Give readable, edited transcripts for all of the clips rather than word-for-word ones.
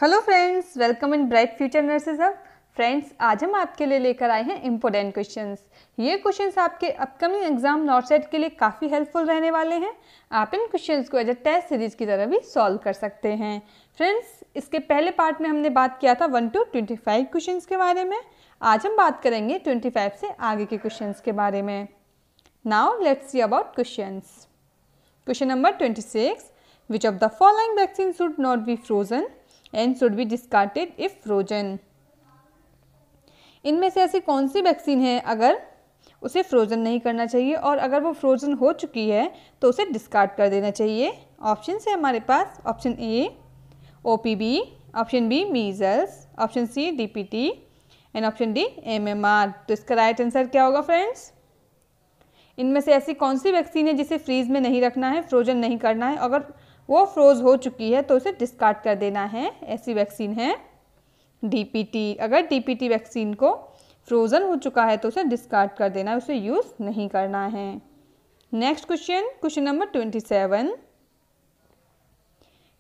Hello friends, welcome in bright future nurses hub. Friends, आज हम आपके लिए लेकर आए हैं इम्पोर्टेंट क्वेश्चंस। ये क्वेश्चंस आपके अपकमिंग एग्जाम नॉर्सेट के लिए काफ़ी हेल्पफुल रहने वाले हैं। आप इन क्वेश्चंस को एज अ टेस्ट सीरीज की तरह भी सॉल्व कर सकते हैं। फ्रेंड्स, इसके पहले पार्ट में हमने बात किया था 1 to 25 क्वेश्चंस के बारे में। आज हम बात करेंगे 25 से आगे के क्वेश्चंस के बारे में। Now let's see about questions. Question number 26, which of the following vaccine should not be frozen and should be discarded if frozen. इनमें से ऐसी कौन सी वैक्सीन है अगर उसे फ्रोजन नहीं करना चाहिए और अगर वो फ्रोजन हो चुकी है तो उसे डिस्कार्ड कर देना चाहिए। ऑप्शन है हमारे पास option A OPV, option B measles, option C DPT and option D MMR। तो इसका राइट आंसर क्या होगा फ्रेंड्स? इनमें से ऐसी कौन सी वैक्सीन है जिसे फ्रीज में नहीं रखना है, फ्रोजन नहीं करना है, अगर वो फ्रोज हो चुकी है तो उसे डिस्कार्ड कर देना है? ऐसी वैक्सीन है DPT। अगर DPT वैक्सीन को फ्रोजन हो चुका है तो उसे डिस्कार्ड कर देना है, उसे यूज़ नहीं करना है। Next question, question number 27,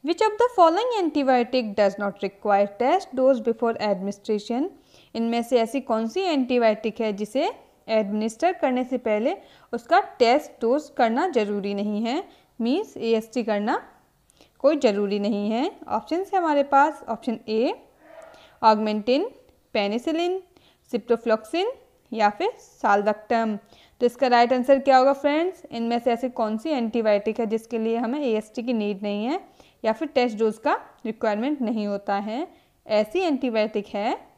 which of the following antibiotic does not require test dose before administration. इनमें से ऐसी कौन सी एंटीबायोटिक है जिसे एडमिनिस्टर करने से पहले उसका टेस्ट डोज करना जरूरी नहीं है, मीन्स AST करना कोई ज़रूरी नहीं है। ऑप्शन है हमारे पास option A augmentin, penicillin, ciprofloxacin या फिर साल्बेक्टम। तो इसका राइट आंसर क्या होगा फ्रेंड्स? इनमें से ऐसी कौन सी एंटीबायोटिक है जिसके लिए हमें AST की नीड नहीं है या फिर टेस्ट डोज का रिक्वायरमेंट नहीं होता है? ऐसी एंटीबायोटिक है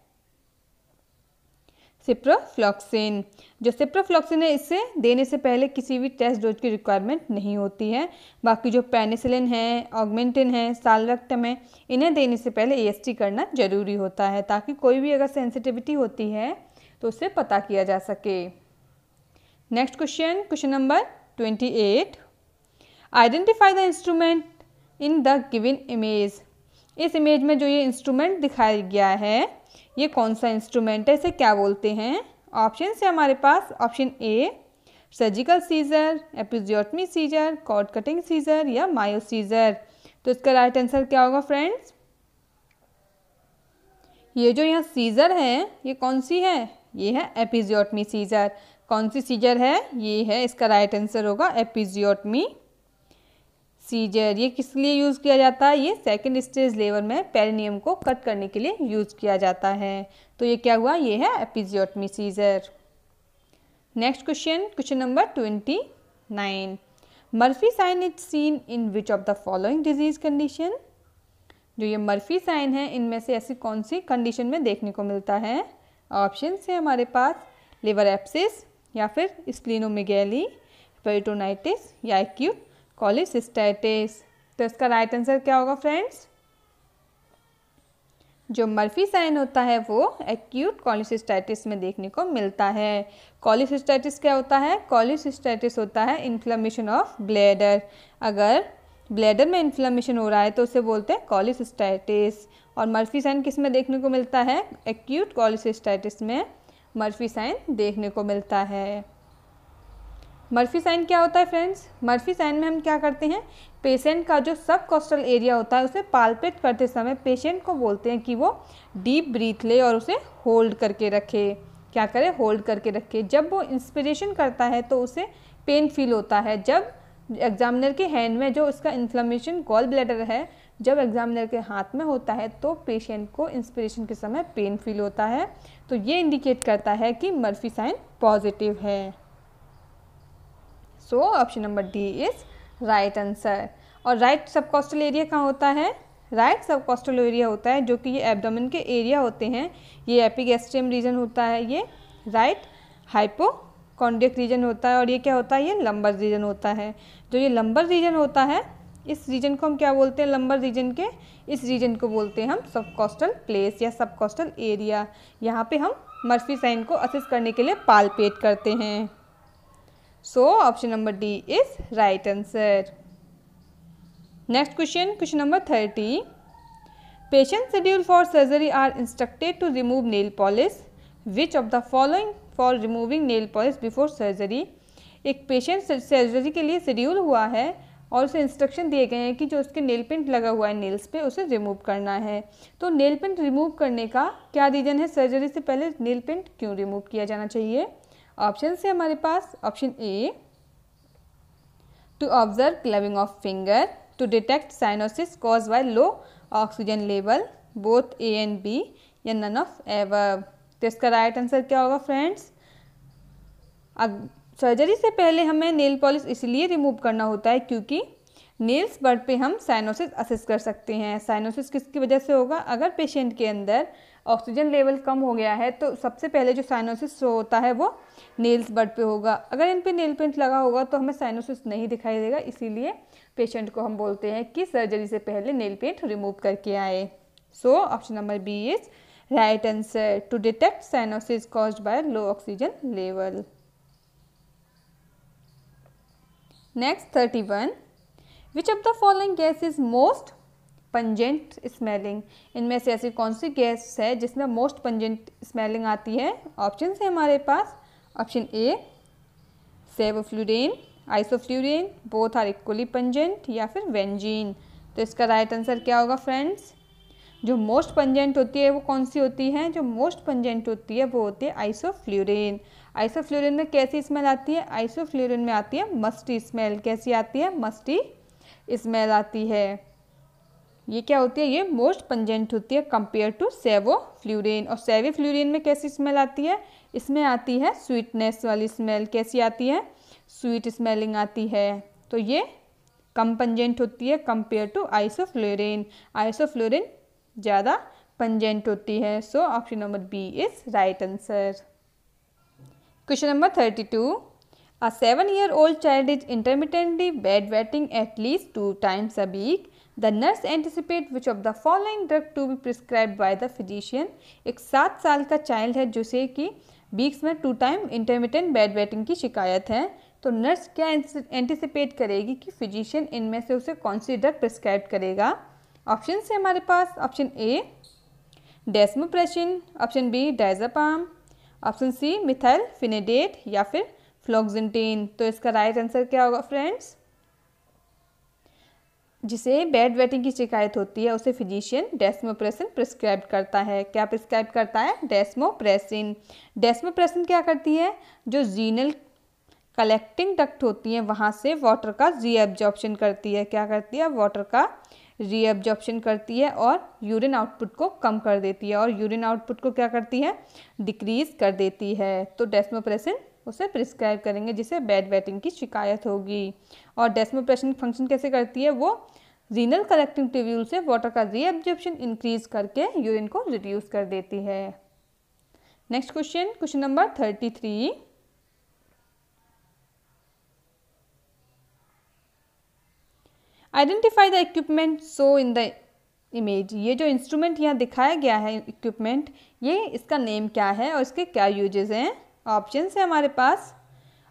सिप्रोफ्लॉक्सिन। जो सिप्रोफ्लॉक्सिन है इससे देने से पहले किसी भी टेस्ट डोज की रिक्वायरमेंट नहीं होती है। बाकी जो पेनिसिलिन है, ऑगमेंटिन है, साल्बेक्टम है, इन्हें देने से पहले AST करना जरूरी होता है ताकि कोई भी अगर सेंसिटिविटी होती है तो उससे पता किया जा सके। Next question, question number 28, identify the instrument in the given image. इस इमेज में जो ये इंस्ट्रूमेंट दिखाया गया है ये कौन सा इंस्ट्रूमेंट है, इसे क्या बोलते हैं? ऑप्शन है हमारे पास option A surgical scissor, episiotomy scissor, cord cutting scissor या मायो सीजर। तो इसका राइट आंसर क्या होगा फ्रेंड्स? ये जो यहाँ सीजर है ये कौन सी है? ये है एपिजियोटमी सीजर। कौन सी सीजर है? ये है, इसका राइट आंसर होगा एपिजियोटमी सीजर। ये किस लिए यूज़ किया जाता है? ये सेकंड स्टेज लेबर में पेरिनियम को कट करने के लिए यूज़ किया जाता है। तो ये क्या हुआ? ये है episiotomy scissor. Next question, question number 29, Murphy sign is seen in which of the following disease condition. जो ये मर्फी साइन है इनमें से ऐसी कौन सी कंडीशन में देखने को मिलता है? ऑप्शन है हमारे पास लिवर एब्सिस या फिर स्प्लीनोमेगैली, पेरिटोनाइटिस या एक्यूट कॉलिसिस्टाइटिस। तो इसका राइट आंसर क्या होगा फ्रेंड्स? जो मर्फी साइन होता है वो एक्यूट कॉलिसिस्टाइटिस में देखने को मिलता है। कॉलिसिस्टाइटिस क्या होता है? कॉलिसिस्टाइटिस होता है इन्फ्लेमेशन ऑफ ब्लैडर। अगर ब्लैडर में इन्फ्लेमेशन हो रहा है तो उसे बोलते हैं कॉलिसिस्टाइटिस। और मर्फी साइन किस में देखने को मिलता है? एक्यूट कॉलिसिस्टाइटिस में मर्फी साइन देखने को मिलता है। मर्फी साइन क्या होता है फ्रेंड्स? मर्फी साइन में हम क्या करते हैं, पेशेंट का जो सब कॉस्टल एरिया होता है उसे पाल्पेट करते समय पेशेंट को बोलते हैं कि वो डीप ब्रीथ ले और उसे होल्ड करके रखे। क्या करे? होल्ड करके रखे। जब वो इंस्पिरेशन करता है तो उसे पेन फील होता है। जब एग्जामिनर के हैंड में जो उसका इन्फ्लेमेशन गॉल ब्लैडर है जब एग्जामिनर के हाथ में होता है तो पेशेंट को इंस्पिरेशन के समय पेन फील होता है। तो ये इंडिकेट करता है कि मर्फी साइन पॉजिटिव है। So option number D is right answer. और राइट सबकॉस्टल एरिया कहाँ होता है? राइट सबकॉस्टल एरिया होता है जो कि ये एब्डोमेन के एरिया होते हैं। ये एपिगैस्ट्रियम रीजन होता है, ये राइट हाइपोकॉन्ड्रियक रीजन होता है और ये क्या होता है? ये लंबर रीजन होता है। जो ये लंबर रीजन होता है इस रीजन को हम क्या बोलते हैं? लंबर रीजन के इस रीजन को बोलते हैं हम सबकॉस्टल प्लेस या सबकॉस्टल एरिया। यहाँ पे हम मर्फी साइन को असेस करने के लिए पाल्पेट करते हैं। So option number D is right answer. Next question, question number 30, patient schedule for surgery are instructed to remove nail polish. Which of the following for removing nail polish before surgery. एक patient surgery के लिए schedule हुआ है और उसे instruction दिए गए हैं कि जो उसके नेल पेंट लगा हुआ है नेल्स पे उसे रिमूव करना है। तो नेल पेंट रिमूव करने का क्या रीज़न है, सर्जरी से पहले नेल पेंट क्यों रिमूव किया जाना चाहिए? ऑप्शन से हमारे पास option A, to observe clubbing of finger, to detect cyanosis cause by low oxygen level, both A and B, या नन ऑफ एवर। तो इसका राइट आंसर क्या होगा फ्रेंड्स? अब सर्जरी से पहले हमें नेल पॉलिश इसलिए रिमूव करना होता है क्योंकि नेल्स बड पे हम साइनोसिस असेस कर सकते हैं। साइनोसिस किसकी वजह से होगा? अगर पेशेंट के अंदर ऑक्सीजन लेवल कम हो गया है तो सबसे पहले जो साइनोसिस होता है वो नेल्स बड पे होगा। अगर इन पे नेल पेंट लगा होगा तो हमें साइनोसिस नहीं दिखाई देगा, इसीलिए पेशेंट को हम बोलते हैं कि सर्जरी से पहले नेल पेंट रिमूव करके आए। So option number B is right answer, to detect cyanosis caused by low oxygen level. Next 31, which of the following gas is most pungent smelling? इनमें से ऐसी कौन सी गैस है जिसमें मोस्ट पंजेंट स्मेलिंग आती है? ऑप्शन है हमारे पास option A sevoflurane, isoflurane, both are equally pungent, या फिर बेंजीन। तो इसका राइट आंसर क्या होगा फ्रेंड्स? जो मोस्ट पंजेंट होती है वो कौन सी होती है? जो मोस्ट पंजेंट होती है वो होती है आइसोफ्लूरेन। आइसोफ्लूरेन में कैसी स्मेल आती है? आइसोफ्लूरेन में आती है मस्टी स्मेल। कैसी आती है? मस्टी स्मेल आती है। ये क्या होती है? ये मोस्ट पंजेंट होती है कंपेयर टू सेवोफ्लूरेन। और सेवोफ्लूरेन में कैसी स्मेल आती है? इसमें आती है स्वीटनेस वाली स्मेल। कैसी आती है? स्वीट स्मेलिंग आती है। तो ये कम पंजेंट होती है कंपेयर टू आइसोफ्लूरेन। आइसोफ्लूरेन ज़्यादा पंजेंट होती है। So option number B is right answer. Question number 32, a 7-year-old child is intermittently bedwetting at least 2 times a week. The nurse anticipate which of the following drug to be prescribed by the physician. एक 7 साल का child है जिसे कि weeks में 2 time intermittent bedwetting की शिकायत है। तो नर्स क्या एंटिसिपेट करेगी कि फिजिशियन इनमें से उसे कौन सी ड्रग प्रिस्क्राइब करेगा? ऑप्शन है हमारे पास option A desmopressin, option B diazepam, option C methylphenidate, या फिर फ्लोक्सेंटिन। तो इसका राइट आंसर क्या होगा फ्रेंड्स? जिसे बेड वेटिंग की शिकायत होती है उसे फिजिशियन डेस्मोप्रेसिन प्रिस्क्राइब करता है। क्या प्रिस्क्राइब करता है? डेस्मोप्रेसिन। डेस्मोप्रेसिन क्या करती है? जो जीनल कलेक्टिंग डक्ट होती है वहाँ से वाटर का रीअब्जॉर्प्शन करती है। क्या करती है? वाटर का रीअब्जॉर्प्शन करती है और यूरिन आउटपुट को कम कर देती है। और यूरिन आउटपुट को क्या करती है? डिक्रीज कर देती है। तो डेस्मोप्रेसिन उसे प्रिस्क्राइब करेंगे जिसे बेड वेटिंग की शिकायत होगी। और डेस्मोप्रेसिन फंक्शन कैसे करती है? वो रीनल कलेक्टिंग ट्यूब्यूल से वाटर का रीअब्जॉर्प्शन इंक्रीज करके यूरिन को रिड्यूस कर देती है। Next question, question number 33, identify the equipment so in the image. ये जो इंस्ट्रूमेंट यहाँ दिखाया गया है इक्विपमेंट, ये इसका नेम क्या है और इसके क्या यूजेस हैं? ऑप्शन है हमारे पास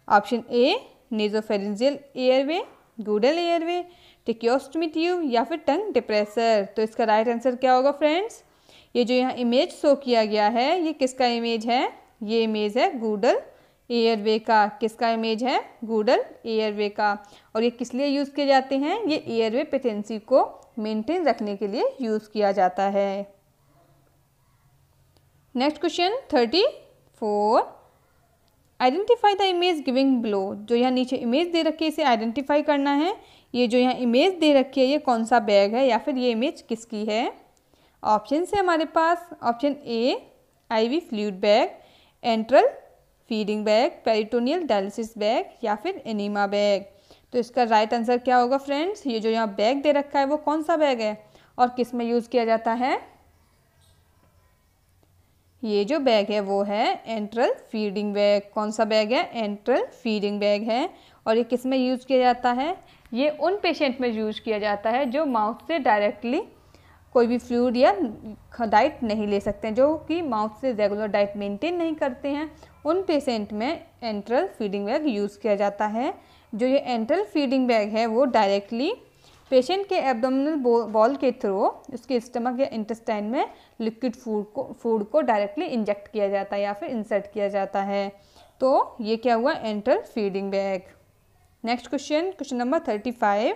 option A nasopharyngeal airway, Guedel airway, tracheostomy tube, या फिर टंग डिप्रेसर। तो इसका राइट आंसर क्या होगा फ्रेंड्स? ये जो यहाँ इमेज शो किया गया है ये किसका इमेज है? ये इमेज है गूडल एयरवे का। किसका इमेज है? गूडल एयरवे का। और ये किस लिए यूज़ किए जाते हैं? ये एयरवे पेटेंसी को मेंटेन रखने के लिए यूज़ किया जाता है। Next question 34, identify the image giving below. जो यहाँ नीचे इमेज दे रखी है इसे आइडेंटिफाई करना है। ये जो यहाँ इमेज दे रखी है ये कौन सा बैग है या फिर ये इमेज किसकी है? ऑप्शन है हमारे पास option A IV fluid bag, enteral feeding bag, peritoneal dialysis bag, या फिर एनीमा बैग। तो इसका राइट आंसर क्या होगा फ्रेंड्स? ये जो यहाँ बैग दे रखा है वो कौन सा बैग है और किस में यूज़ किया जाता है? ये जो बैग है वो है एंट्रल फीडिंग बैग। कौन सा बैग है? एंट्रल फीडिंग बैग है। और ये किस में यूज़ किया जाता है? ये उन पेशेंट में यूज़ किया जाता है जो माउथ से डायरेक्टली कोई भी फ्लूइड या डाइट नहीं ले सकते हैं, जो कि माउथ से रेगुलर डाइट मेंटेन नहीं करते हैं। उन पेशेंट में एंट्रल फीडिंग बैग यूज़ किया जाता है। जो ये एंट्रल फीडिंग बैग है वो डायरेक्टली पेशेंट के एब्डोमिनल बॉल के थ्रू उसके स्टमक या इंटेस्टाइन में लिक्विड फूड को डायरेक्टली इंजेक्ट किया जाता है या फिर इंसर्ट किया जाता है। तो ये क्या हुआ? Enteral feeding bag. Next question, question number 35,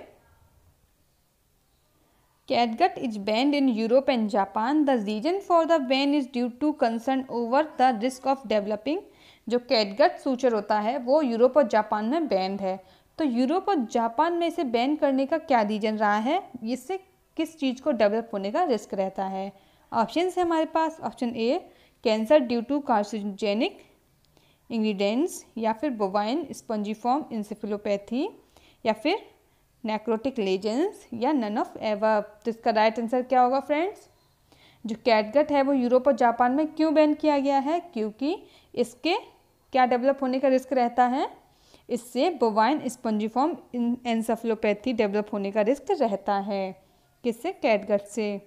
Catgut is banned in Europe and Japan. The reason for the ban is due to concern over the risk of developing. जो कैटगट सूचर होता है वो यूरोप और Japan में band है। तो Europe और Japan में इसे बैन करने का क्या रीजन रहा है, इससे किस चीज़ को डेवलप होने का रिस्क रहता है। ऑप्शन है हमारे पास option A cancer due to carcinogenic ingredients, या फिर बोवाइन स्पंजीफॉर्म इंसेफेलोपैथी, या फिर नेक्रोटिक लेजेंस, या नन ऑफ एवर। तो इसका राइट आंसर क्या होगा फ्रेंड्स? जो कैटगट है वो यूरोप और जापान में क्यों बैन किया गया है? क्योंकि इसके क्या डेवलप होने का रिस्क रहता है, इससे बोवाइन स्पंजीफॉर्म एन्सेफेलोपैथी डेवलप होने का रिस्क रहता है। किससे? कैटगट से।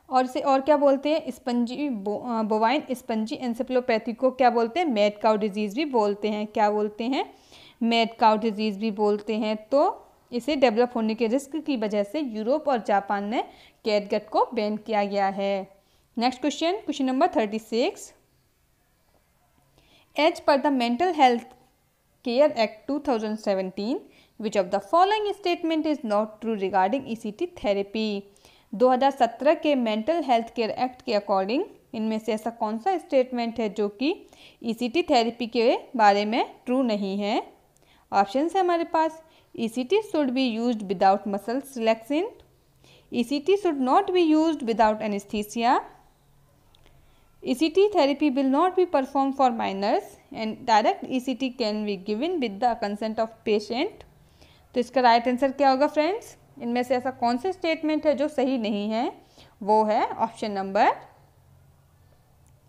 और इसे और क्या बोलते हैं? स्पंजी बोवाइन स्पंजी एन्सेफेलोपैथी को क्या बोलते हैं? मैड काउ डिजीज़ भी बोलते हैं। क्या बोलते हैं? मैड काउ डिजीज़ भी बोलते हैं। तो इसे डेवलप होने के रिस्क की वजह से यूरोप और जापान ने कैटगट को बैन किया गया है। Next question number 36। As per the mental health care act 2017 which of the following statement is not true regarding ECT therapy. 2017 के मेंटल हेल्थ केयर एक्ट के अकॉर्डिंग इनमें से ऐसा कौन सा स्टेटमेंट है जो कि ECT थेरेपी के बारे में ट्रू नहीं है? ऑप्शन है हमारे पास ECT should be used without muscle relaxant, ECT should not be used without anaesthesia, ECT therapy will not be performed for minors and direct ECT can be given with the consent of patient। तो इसका right answer क्या होगा friends? इनमें से ऐसा कौन सा statement है जो सही नहीं है? वो है option number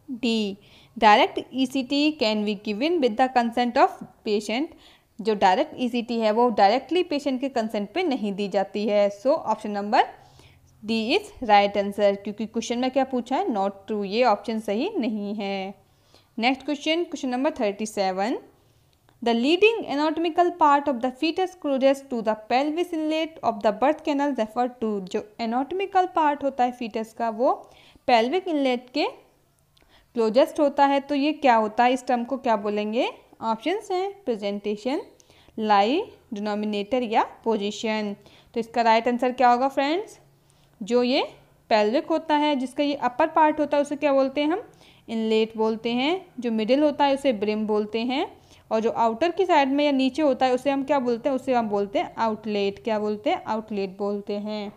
D, direct ECT can be given with the consent of patient. जो डायरेक्ट ECT है वो डायरेक्टली पेशेंट के कंसेंट पे नहीं दी जाती है। So option number D is right answer, क्योंकि क्वेश्चन में क्या पूछा है? Not true. ये ऑप्शन सही नहीं है। Next question number 37। The leading anatomical part of the fetus closest to the pelvis inlet of the birth canal refer to. जो एनाटॉमिकल पार्ट होता है फीटस का वो पेल्विक इनलेट के क्लोजेस्ट होता है। तो ये क्या होता है? इस टर्म को क्या बोलेंगे? ऑप्शंस हैं प्रेजेंटेशन, लाई, डिनोमिनेटर या पोजीशन। तो इसका राइट आंसर क्या होगा फ्रेंड्स? जो ये पेल्विक होता है, जिसका ये अपर पार्ट होता है उसे क्या बोलते हैं हम? इनलेट बोलते हैं। जो मिडिल होता है उसे ब्रिम बोलते हैं, और जो आउटर की साइड में या नीचे होता है उसे हम क्या बोलते हैं? उसे हम बोलते हैं आउटलेट। क्या बोलते हैं? आउटलेट बोलते हैं।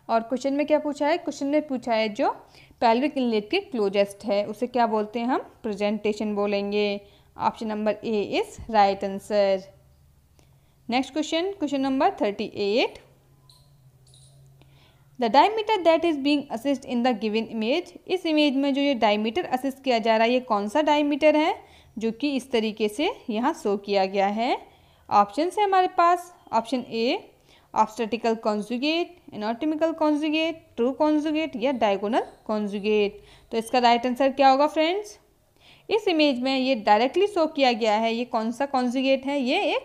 और क्वेश्चन में क्या पूछा है? क्वेश्चन में पूछा है जो पेल्विक इनलेट के क्लोजेस्ट है उसे क्या बोलते हैं हम? प्रेजेंटेशन बोलेंगे। Option number A is right answer. Next question number 38। The diameter that is being assist in the given image. इस इमेज में जो ये डायमीटर असिस्ट किया जा रहा है ये कौन सा डायमीटर है जो कि इस तरीके से यहाँ शो किया गया है? ऑप्शन है हमारे पास option A obstetrical conjugate, anatomical conjugate, true conjugate या डायगोनल कॉन्जुगेट। तो इसका राइट आंसर क्या होगा फ्रेंड्स? इस इमेज में ये डायरेक्टली शो किया गया है। ये कौन सा कॉन्जुगेट है? ये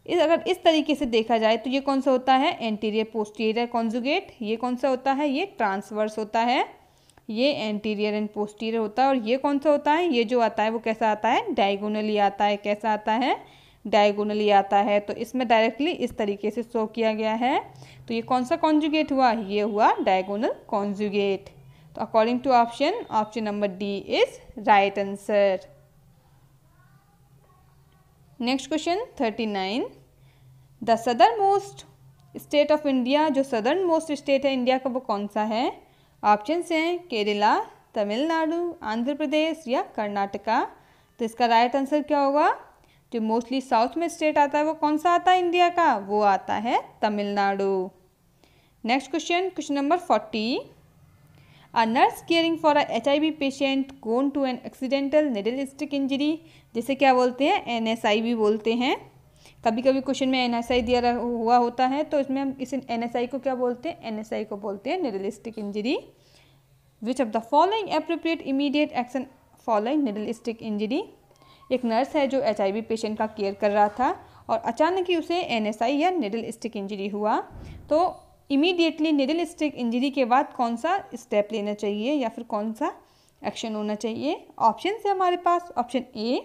अगर इस तरीके से देखा जाए तो ये कौन सा होता है? Anterior posterior conjugate. ये कौन सा होता है? ये ट्रांसवर्स होता है। ये एंटीरियर एंड पोस्टीरियर होता है। और ये कौन सा होता है? ये जो आता है वो कैसा आता है? डायगोनली आता है। कैसा आता है? डायगोनली आता है। तो इसमें डायरेक्टली इस तरीके से शो किया गया है। तो ये कौन सा कॉन्जुगेट हुआ? ये हुआ डायगोनल कॉन्जुगेट। तो according to option number D is right answer. Next question 39। The southern most state of India. जो सदर्न मोस्ट स्टेट है इंडिया का वो कौन सा है? ऑप्शन हैं केरला, तमिलनाडु, आंध्र प्रदेश या कर्नाटका। तो इसका राइट आंसर क्या होगा? जो मोस्टली साउथ में स्टेट आता है वो कौन सा आता है इंडिया का? वो आता है Tamil Nadu. Next question number 40। A nurse caring for a HIV patient gone to an accidental needle stick injury, जिसे क्या बोलते हैं? NSI भी बोलते हैं। कभी कभी क्वेश्चन में NSI दिया हुआ होता है तो इसमें हम इस NSI को क्या बोलते हैं? NSI को बोलते हैं needle stick injury। Which of the following appropriate immediate action following needle stick injury? एक नर्स है जो HIV पेशेंट का केयर कर रहा था और अचानक ही उसे NSI या needle stick injury हुआ। तो इमीडिएटली निडल स्टिक इंजरी के बाद कौन सा स्टेप लेना चाहिए या फिर कौन सा एक्शन होना चाहिए? ऑप्शन है हमारे पास option A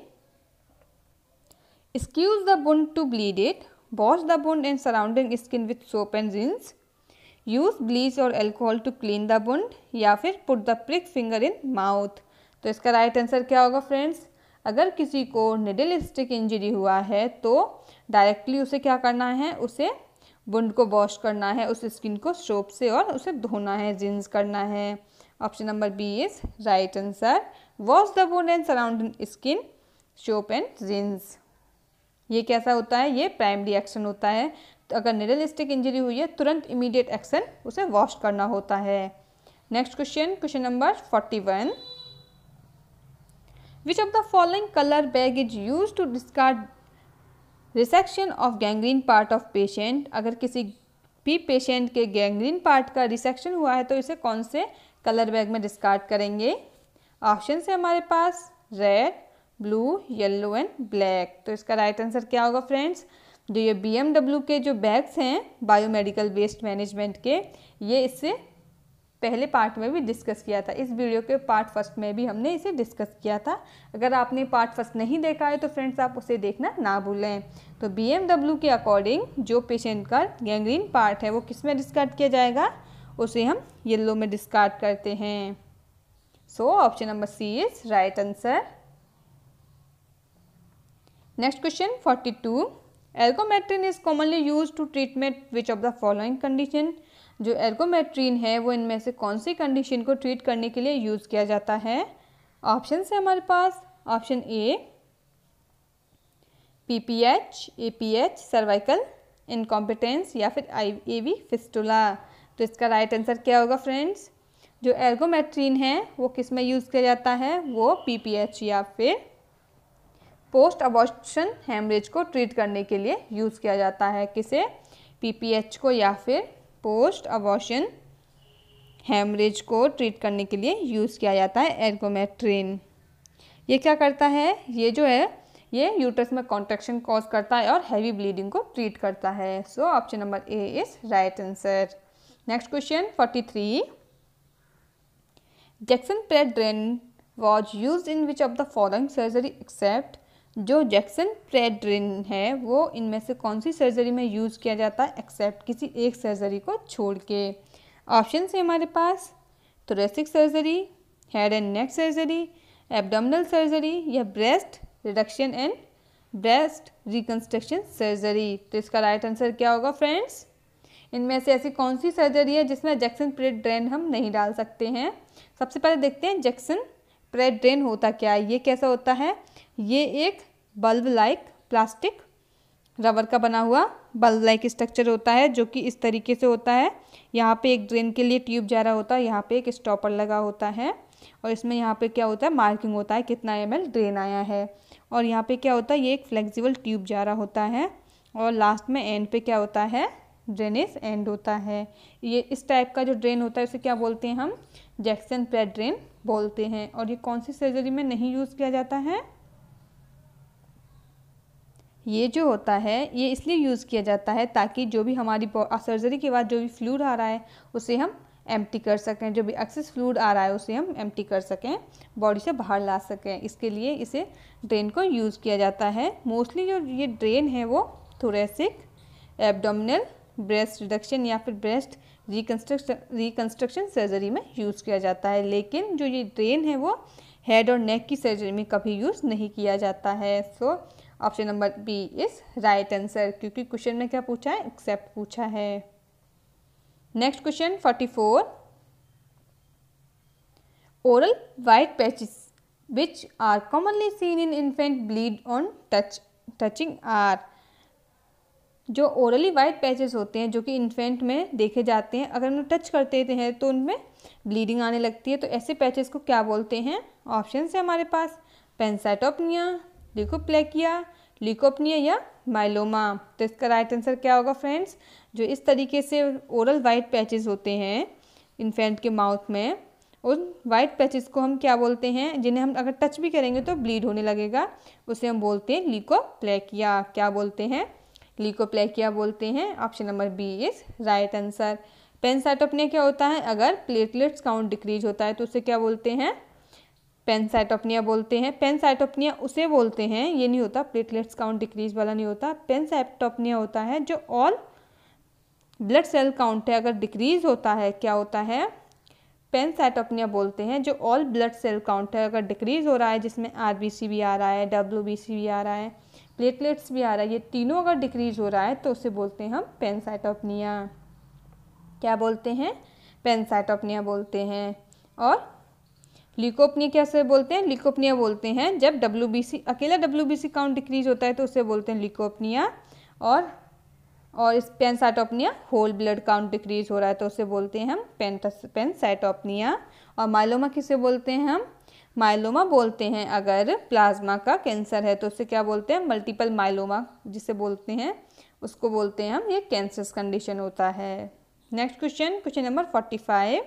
squeeze the wound to bleed it, wash the wound and surrounding skin with soap and rinse, use bleach और alcohol to clean the wound, या फिर put the prick finger in mouth. तो इसका right answer क्या होगा friends? अगर किसी को निडल स्टिक इंजरी हुआ है तो डायरेक्टली उसे क्या करना है, उसे वुंड को वॉश करना है, उस स्किन को सोप से, और उसे धोना है, रिंस करना है। Option number B is right answer. Wash the wound and surrounding skin, soap and rinse. ये कैसा होता है? ये प्राइमरी एक्शन होता है। तो अगर निडल स्टिक इंजरी हुई है तुरंत इमीडिएट एक्शन उसे वॉश करना होता है। Next question, question number 41। Which of the following colour bag is use to discard resection of gangrene part of patient? अगर किसी भी पेशेंट के गैंग्रीन पार्ट का रिसेक्शन हुआ है तो इसे कौन से कलर बैग में डिस्कार्ड करेंगे? ऑप्शन है हमारे पास red, blue, yellow and black. तो इसका राइट आंसर क्या होगा फ्रेंड्स? जो ये BMW के जो बैग्स हैं बायोमेडिकल वेस्ट मैनेजमेंट के, ये इससे पहले पार्ट में भी डिस्कस किया था। इस वीडियो के पार्ट फर्स्ट में भी हमने इसे डिस्कस किया था। अगर आपने पार्ट फर्स्ट नहीं देखा है तो फ्रेंड्स आप उसे देखना ना भूलें। तो BMW के अकॉर्डिंग जो पेशेंट का गैंग्रीन पार्ट है वो किस में डिस्कार्ड किया जाएगा? उसे हम येलो में डिस्कार्ड करते हैं। So option number C is right answer. Next question 42। Ergometrine is commonly use to treatment which of the following condition? जो एर्गोमेट्रिन है वो इनमें से कौन सी कंडीशन को ट्रीट करने के लिए यूज़ किया जाता है? ऑप्शन है हमारे पास। Option A PPH, APH, cervical incompetence, या फिर AV फिस्टुला। तो इसका राइट आंसर क्या होगा फ्रेंड्स? जो एर्गोमेट्रिन है वो किस में यूज़ किया जाता है? वो PPH या फिर पोस्ट अबॉर्शन हेमरेज को ट्रीट करने के लिए यूज़ किया जाता है। किसे? PPH को या फिर पोस्ट अबॉर्शन हेमरेज को ट्रीट करने के लिए यूज़ किया जाता है एर्गोमेट्रिन। ये क्या करता है? ये जो है ये यूट्रस में कॉन्ट्रैक्शन कॉज करता है और हैवी ब्लीडिंग को ट्रीट करता है। So option number A is right answer. Next question 43। Jackson Pratt drain was use in which of the following surgery except? जो जैक्सन प्रेड ड्रेन है वो इनमें से कौन सी सर्जरी में यूज़ किया जाता है एक्सेप्ट किसी एक सर्जरी को छोड़ के? ऑप्शन है हमारे पास thoracic surgery, head and neck surgery, abdominal surgery, या breast reduction and breast reconstruction surgery. तो इसका राइट आंसर क्या होगा फ्रेंड्स? इनमें से ऐसी कौन सी सर्जरी है जिसमें जैक्सन प्रेड ड्रेन हम नहीं डाल सकते हैं? सबसे पहले देखते हैं जैक्सन प्रेड ड्रेन होता क्या है। ये कैसा होता है? ये एक बल्ब लाइक प्लास्टिक रबर का बना हुआ बल्ब लाइक स्ट्रक्चर होता है जो कि इस तरीके से होता है। यहाँ पे एक ड्रेन के लिए ट्यूब जा रहा होता है, यहाँ पे एक स्टॉपर लगा होता है, और इसमें यहाँ पे क्या होता है? मार्किंग होता है कितना ml ड्रेन आया है। और यहाँ पे क्या होता है? ये एक फ्लेक्सिबल ट्यूब जा रहा होता है, और लास्ट में एंड पे क्या होता है? ड्रेनेज एंड होता है। ये इस टाइप का जो ड्रेन होता है उसे क्या बोलते हैं हम? जैक्सन प्रेड ड्रेन बोलते हैं। और ये कौन सी सर्जरी में नहीं यूज़ किया जाता है? ये जो होता है ये इसलिए यूज़ किया जाता है ताकि जो भी हमारी सर्जरी के बाद जो भी फ्लूइड आ रहा है उसे हम एम्प्टी कर सकें, जो भी एक्सेस फ्लूइड आ रहा है उसे हम एम्प्टी कर सकें, बॉडी से बाहर ला सकें। इसके लिए इसे ड्रेन को यूज़ किया जाता है। मोस्टली जो ये ड्रेन है वो थोरेसिक, एब्डोमिनल, ब्रेस्ट रिडक्शन या फिर ब्रेस्ट रिकंस्ट्रक्शन सर्जरी में यूज़ किया जाता है। लेकिन जो ये ड्रेन है वो हेड और नेक की सर्जरी में कभी यूज़ नहीं किया जाता है। So option number B is right answer, क्योंकि क्वेश्चन में क्या पूछा है? एक्सेप्ट पूछा है। Next question 44। Oral white patches which are commonly seen in infant bleed on touching are? जो ओरली वाइट पैचेस होते हैं जो कि इन्फेंट में देखे जाते हैं, अगर उन्हें टच करते हैं तो उनमें ब्लीडिंग आने लगती है, तो ऐसे पैचेस को क्या बोलते हैं? ऑप्शन है हमारे पास पेनसाइटोपनिया, ल्यूकोप्लेकिया, ल्यूकोपनिया या माइलोमा। तो इसका राइट आंसर क्या होगा फ्रेंड्स? जो इस तरीके से ओरल वाइट पैचेस होते हैं इन्फेंट के माउथ में, उन वाइट पैचेस को हम क्या बोलते हैं? जिन्हें हम अगर टच भी करेंगे तो ब्लीड होने लगेगा, उसे हम बोलते हैं ल्यूकोप्लेकिया। क्या बोलते हैं? ल्यूकोप्लेकिया बोलते हैं। Option number B is right answer. Pancytopenia क्या होता है? अगर प्लेटलेट्स काउंट डिक्रीज होता है तो उसे क्या बोलते हैं? पेनसाइटोपनिया बोलते हैं। पेनसाइटोपनिया उसे बोलते हैं, ये नहीं होता प्लेटलेट्स काउंट डिक्रीज वाला नहीं होता। पेनसाइटोपनिया होता है जो ऑल ब्लड सेल काउंट है अगर डिक्रीज होता है, क्या होता है, पेनसाइटोपनिया बोलते हैं जो ऑल ब्लड सेल काउंट है अगर डिक्रीज हो रहा है, जिसमें आरबीसी भी आ रहा है, डब्ल्यूबीसी भी आ रहा है, प्लेटलेट्स भी आ रहा है, ये तीनों अगर डिक्रीज हो रहा है तो उसे बोलते हैं हम पेनसाइटोपनिया। क्या बोलते हैं, पेनसाइटोपनिया बोलते हैं। और ल्यूकोपनिया कैसे बोलते हैं, ल्यूकोपनिया बोलते हैं जब डब्ल्यूबीसी अकेला डब्ल्यूबीसी काउंट डिक्रीज होता है तो उसे बोलते हैं ल्यूकोपनिया। और इस पेनसाइटोपनिया होल ब्लड काउंट डिक्रीज हो रहा है तो उसे बोलते हैं हम पेनसाइटोपनिया। और माइलोमा किसे बोलते हैं हम, माइलोमा बोलते हैं अगर प्लाज्मा का कैंसर है तो उसे क्या बोलते हैं, मल्टीपल माइलोमा जिसे बोलते हैं, उसको बोलते हैं हम, ये कैंसर कंडीशन होता है। Next question, question number 45,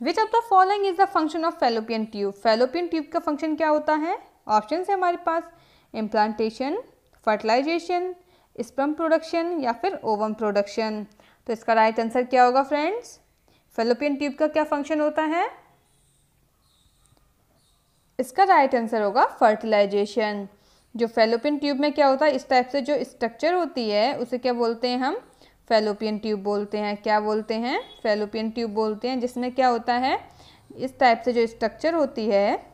which of the following is the function of fallopian tube. Fallopian tube का फंक्शन क्या होता है, ऑप्शन है हमारे पास इम्प्लांटेशन, फर्टिलाइजेशन, स्पर्म प्रोडक्शन या फिर ओवम प्रोडक्शन। तो इसका राइट आंसर क्या होगा फ्रेंड्स, फैलोपियन ट्यूब का क्या फंक्शन होता है, इसका राइट आंसर होगा फर्टिलाइजेशन। जो फैलोपियन ट्यूब में क्या होता है, इस टाइप से जो स्ट्रक्चर होती है उसे क्या बोलते हैं हम, फैलोपियन ट्यूब बोलते हैं। क्या बोलते हैं, फैलोपियन ट्यूब बोलते हैं, जिसमें क्या होता है, इस टाइप से जो स्ट्रक्चर होती है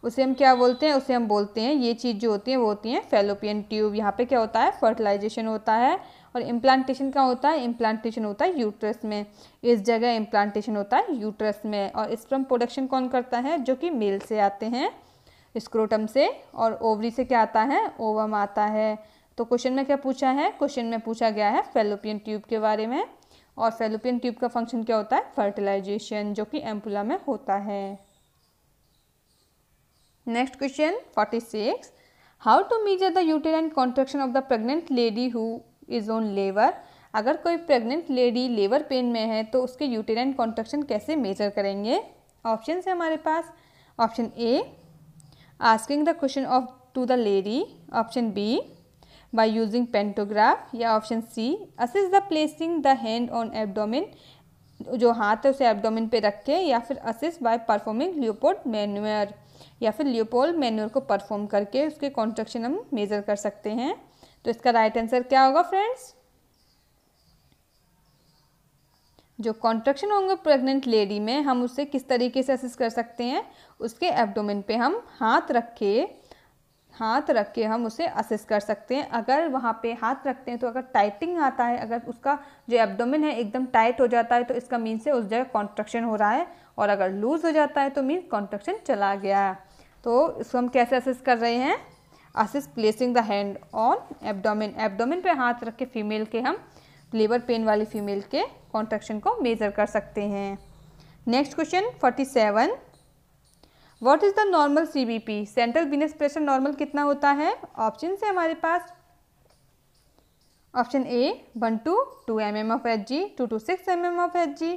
उसे हम क्या बोलते हैं, उसे हम बोलते हैं, ये चीज़ जो होती है वो होती है फैलोपियन ट्यूब। यहाँ पे क्या होता है, फर्टिलाइजेशन होता है। और इम्प्लांटेशन का होता है, इम्प्लांटेशन होता है यूट्रस में, इस जगह इम्प्लांटेशन होता है यूट्रस में। और स्पर्म प्रोडक्शन कौन करता है, जो कि मेल से आते हैं, स्क्रोटम से, और ओवरी से क्या आता है, ओवम आता है। तो क्वेश्चन में क्या पूछा है, क्वेश्चन में पूछा गया है फैलोपियन ट्यूब के बारे में। और फैलोपियन ट्यूब का फंक्शन क्या होता है, फर्टिलाइजेशन, जो कि एम्पुला में होता है। Next question 46, how to measure the uterine contraction of the pregnant lady who is on labour. अगर कोई प्रेग्नेंट लेडी लेबर पेन में है तो उसके यूटेराइन कॉन्ट्रैक्शन कैसे मेजर करेंगे। ऑप्शन है हमारे पास, option A asking the question of to the lady, option B by using partograph, या option C assist the placing the hand on abdomen, जो हाथ है उसे एब्डोमेन पे रख के, या फिर assist by performing Leopold manure, या फिर लियोपोल्ड मैन्यूअर को परफॉर्म करके उसके कॉन्ट्रैक्शन हम मेजर कर सकते हैं। तो इसका राइट आंसर क्या होगा फ्रेंड्स, जो कॉन्ट्रैक्शन होंगे प्रेग्नेंट लेडी में हम उससे किस तरीके से असिस्ट कर सकते हैं, उसके एब्डोमेन पे हम हाथ रख के हम उसे असिस्ट कर सकते हैं। अगर वहाँ पे हाथ रखते हैं तो अगर टाइटिंग आता है, अगर उसका जो एब्डोमेन है एकदम टाइट हो जाता है तो इसका मीन से उस जगह कॉन्ट्रैक्शन हो रहा है, और अगर लूज हो जाता है तो मीन कॉन्ट्रैक्शन चला गया। तो इसको हम कैसे असिस्ट कर रहे हैं, assist placing the hand on abdomen, abdomen पे हाथ रख के फीमेल के हम, लेबर पेन वाली फीमेल के कॉन्ट्रैक्शन को मेजर कर सकते हैं। Next question 47, what is the normal CBP, central venous pressure normal कितना होता है। ऑप्शन है हमारे पास, option A 1 to 2 mm of Hg, 2 to 6 mm of Hg,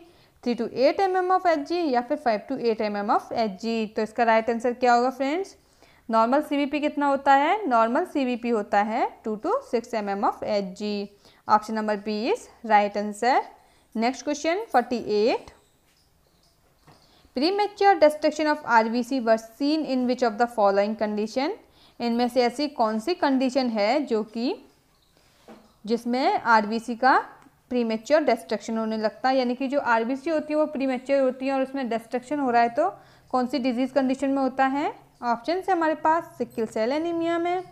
3 to 8 mm of Hg, या फिर 5 to 8 mm ऑफ Hg। तो इसका राइट आंसर क्या होगा फ्रेंड्स, नॉर्मल CBP कितना होता है, नॉर्मल CBP होता है 2 to 6 mm of Hg। Option number B is right answer. Next question 48, premature destruction of RBC were seen in which of the following condition. इनमें से ऐसी कौन सी कंडीशन है जो कि जिसमें RBC का प्रीमेच्योर डिस्ट्रक्शन होने लगता है, यानी कि जो RBC होती है वो प्रीमेच्योर होती है और उसमें डिस्ट्रक्शन हो रहा है, तो कौन सी डिजीज कंडीशन में होता है। ऑप्शन है हमारे पास, सिकल सेल एनीमिया में,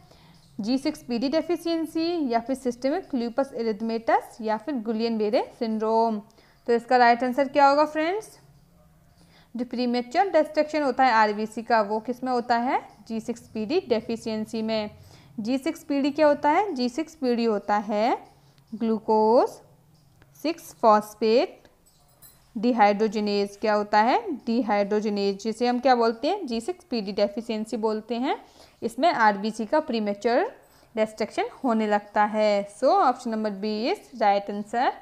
G6PD डेफिशिएंसी, या फिर सिस्टेमिक लूपस एरिथमेटस, या फिर गुलियन-बेरे सिंड्रोम। तो इसका राइट आंसर क्या होगा फ्रेंड्स, जो प्रीमेच्योर डिस्ट्रक्शन होता है RBC का वो किस में होता है, G6PD डेफिशिएंसी में। G6PD क्या होता है, G6PD होता है ग्लूकोज 6 फॉस्फेट डिहाइड्रोजिनेज, क्या होता है, डिहाइड्रोजिनेज, जिसे हम क्या बोलते हैं, G6PD डेफिशिएंसी बोलते हैं। इसमें RBC का प्रीमेच्योर डिस्ट्रक्शन होने लगता है। So option number B is right answer.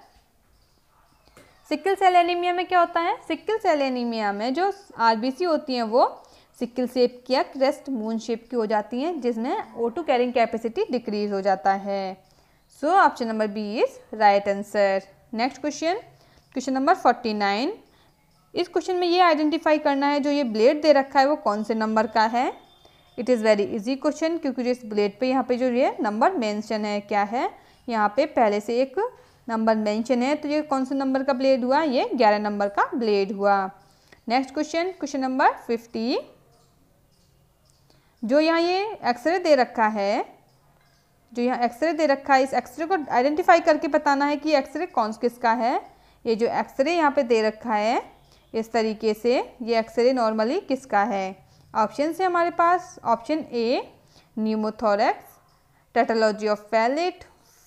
Sickle cell anaemia में क्या होता है, सिकल सेल एनीमिया में जो RBC होती हैं वो सिकल शेप की या क्रेस्ट मून शेप की हो जाती हैं, जिसमें O2 कैरिंग कैपेसिटी डिक्रीज हो जाता है। So option number B is right answer. Next question, question number 49, इस क्वेश्चन में ये आइडेंटिफाई करना है जो ये ब्लेड दे रखा है वो कौन से नंबर का है। It is very easy question, क्योंकि जो इस ब्लेड पे यहाँ पे जो ये नंबर मेंशन है, क्या है यहाँ पे पहले से एक नंबर मेंशन है, तो ये कौन से नंबर का ब्लेड हुआ, ये 11 नंबर का ब्लेड हुआ। Next question, question number 50। जो यहाँ ये एक्सरे दे रखा है, जो यहाँ एक्सरे दे रखा है, इस एक्सरे को आइडेंटिफाई करके बताना है कि एक्सरे कौन किसका है। ये जो एक्सरे यहाँ पे दे रखा है इस तरीके से, ये एक्सरे नॉर्मली किसका है। ऑप्शन है हमारे पास, option A pneumothorax, tetralogy of Fallot,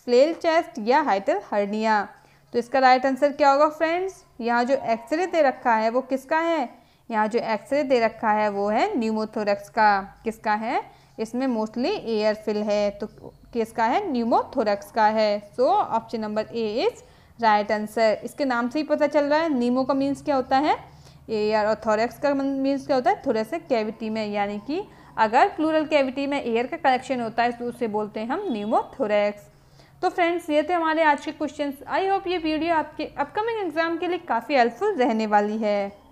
flail chest या हाइटल हर्निया। तो इसका राइट आंसर क्या होगा फ्रेंड्स, यहाँ जो एक्सरे दे रखा है वो किसका है, यहाँ जो एक्सरे दे रखा है वो है न्यूमोथोरैक्स का। किसका है, इसमें मोस्टली एयर फिल है, तो किसका है, न्यूमोथोरैक्स का है। So option number A is right answer. इसके नाम से ही पता चल रहा है, नीमो का मीन्स क्या होता है एयर, और थोरैक्स का मीन्स क्या होता है थोरेसिक कैविटी में, यानी कि अगर प्लूरल कैविटी में एयर का कलेक्शन होता है तो उसे बोलते हैं हम न्यूमोथोरैक्स। तो फ्रेंड्स ये थे हमारे आज के क्वेश्चंस। आई होप ये वीडियो आपके अपकमिंग एग्जाम के लिए काफ़ी हेल्पफुल रहने वाली है।